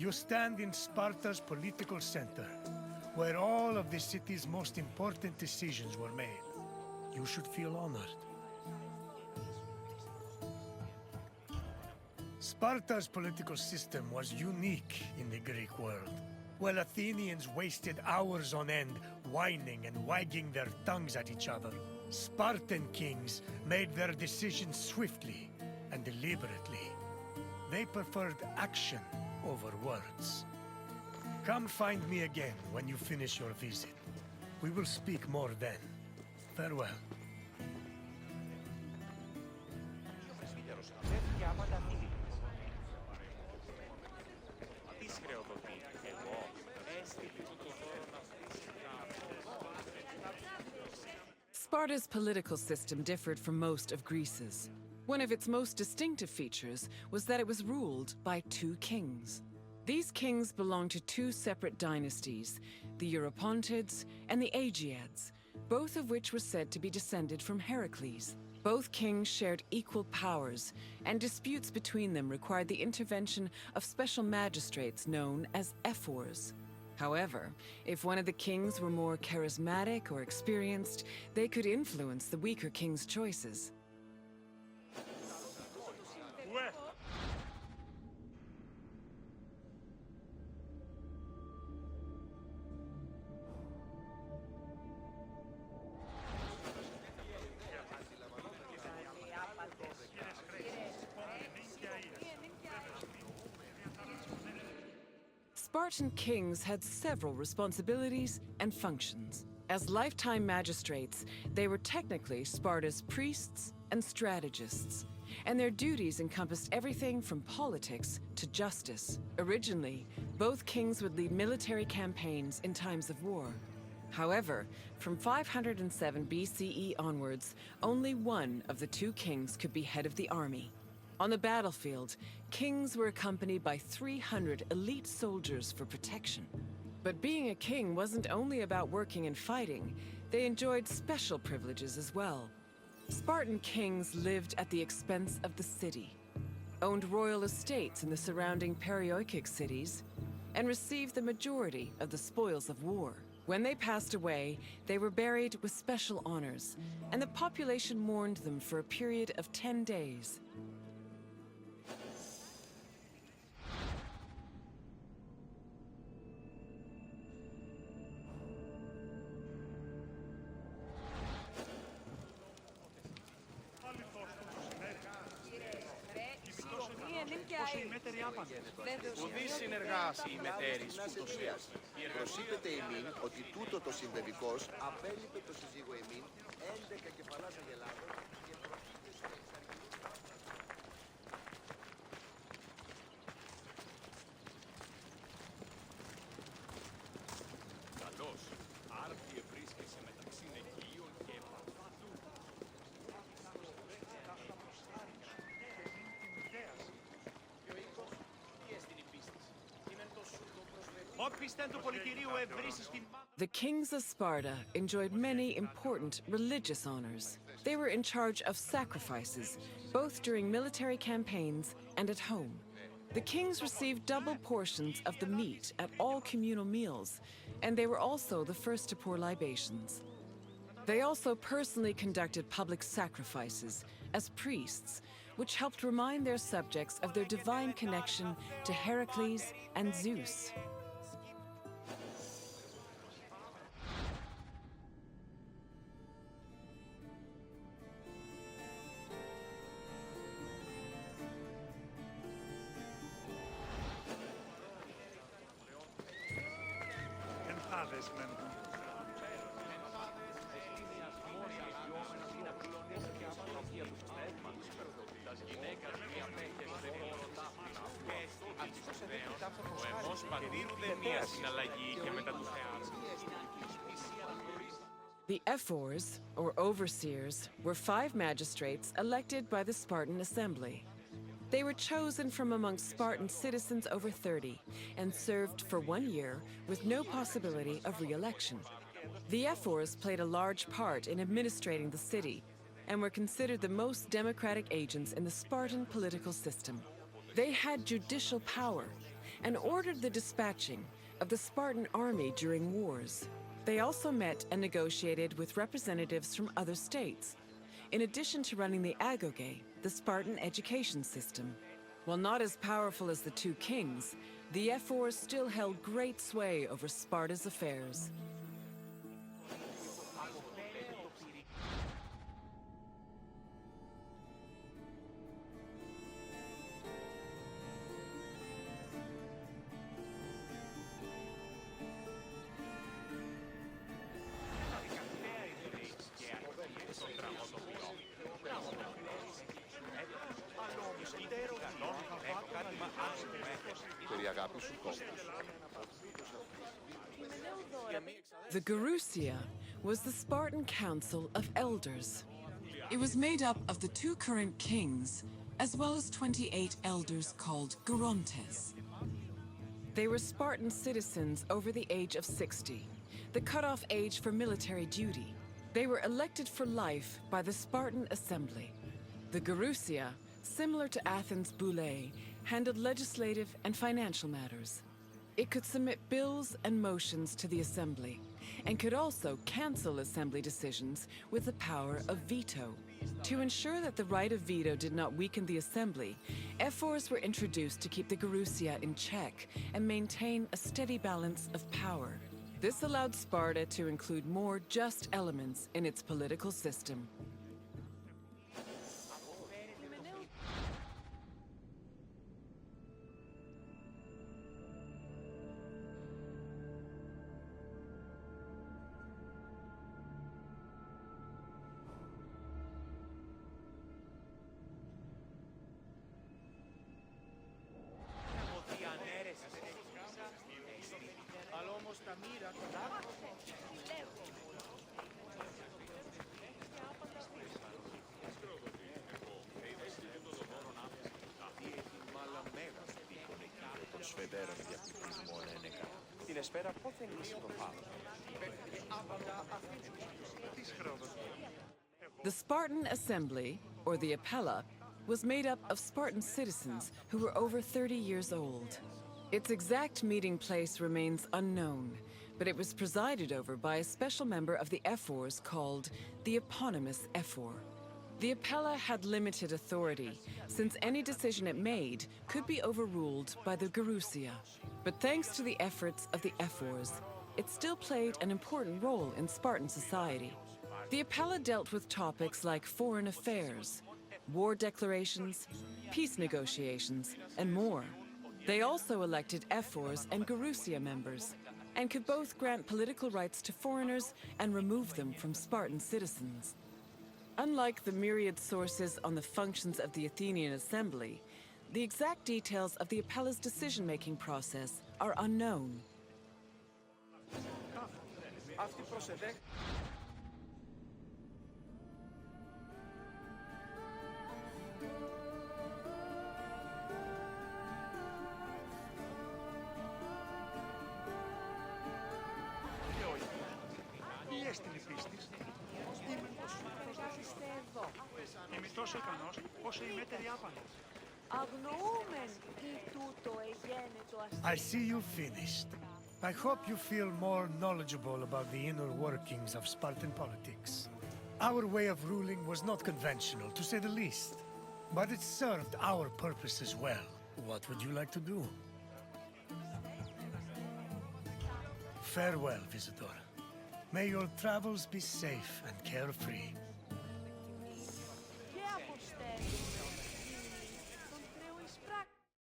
You stand in Sparta's political center, where all of the city's most important decisions were made. You should feel honored. Sparta's political system was unique in the Greek world. While Athenians wasted hours on end whining and wagging their tongues at each other, Spartan kings made their decisions swiftly and deliberately. They preferred action over words. Come find me again when you finish your visit. We will speak more then. Farewell. Sparta's political system differed from most of Greece's. One of its most distinctive features was that it was ruled by two kings. These kings belonged to two separate dynasties, the Eurypontids and the Agiads, both of which were said to be descended from Heracles. Both kings shared equal powers, and disputes between them required the intervention of special magistrates known as ephors. However, if one of the kings were more charismatic or experienced, they could influence the weaker king's choices. Spartan kings had several responsibilities and functions. As lifetime magistrates, they were technically Sparta's priests and strategists, and their duties encompassed everything from politics to justice. Originally, both kings would lead military campaigns in times of war. However, from 507 BCE onwards, only one of the two kings could be head of the army. On the battlefield, kings were accompanied by 300 elite soldiers for protection. But being a king wasn't only about working and fighting. They enjoyed special privileges as well. Spartan kings lived at the expense of the city, owned royal estates in the surrounding perioikic cities, and received the majority of the spoils of war. When they passed away, they were buried with special honors, and the population mourned them for a period of 10 days. Ουδής συνεργάσει η μετέρης ούτως ίας. Προσείπεται ημίν ότι τούτο το συμβεβικός απέλειπε το συζύγο ημίν 11 κεφαλάς αγελάδων και προκύπτει Καλώς, άρθιε βρίσκεσαι μεταξύ νεκίων και επαφάτου. The kings of Sparta enjoyed many important religious honors. They were in charge of sacrifices, both during military campaigns and at home. The kings received double portions of the meat at all communal meals, and they were also the first to pour libations. They also personally conducted public sacrifices as priests, which helped remind their subjects of their divine connection to Heracles and Zeus. The ephors, or overseers, were 5 magistrates elected by the Spartan assembly. They were chosen from amongst Spartan citizens over 30 and served for 1 year with no possibility of re-election. The ephors played a large part in administrating the city and were considered the most democratic agents in the Spartan political system. They had judicial power and ordered the dispatching of the Spartan army during wars. They also met and negotiated with representatives from other states, in addition to running the Agoge, the Spartan education system. While not as powerful as the two kings, the ephors still held great sway over Sparta's affairs. The Gerousia was the Spartan council of elders. It was made up of the two current kings, as well as 28 elders called Gerontes. They were Spartan citizens over the age of 60, the cutoff age for military duty. They were elected for life by the Spartan assembly. The Gerousia, similar to Athens' boulé, handled legislative and financial matters. It could submit bills and motions to the assembly, and could also cancel assembly decisions with the power of veto. To ensure that the right of veto did not weaken the assembly, ephors were introduced to keep the Gerousia in check and maintain a steady balance of power. This allowed Sparta to include more just elements in its political system. The Spartan assembly, or the Apella, was made up of Spartan citizens who were over 30 years old. Its exact meeting place remains unknown, but it was presided over by a special member of the ephors called the eponymous ephor. The Apella had limited authority, since any decision it made could be overruled by the Gerousia. But thanks to the efforts of the ephors, it still played an important role in Spartan society. The Apella dealt with topics like foreign affairs, war declarations, peace negotiations, and more. They also elected ephors and Gerousia members, and could both grant political rights to foreigners and remove them from Spartan citizens. Unlike the myriad sources on the functions of the Athenian assembly, the exact details of the Apella's decision-making process are unknown. Τόσο ικανός, όσο οι μέτεροι άπαντες. I see you finished. I hope you feel more knowledgeable about the inner workings of Spartan politics. Our way of ruling was not conventional, to say the least. But it served our purposes well. What would you like to do? Farewell, visitor. May your travels be safe and carefree.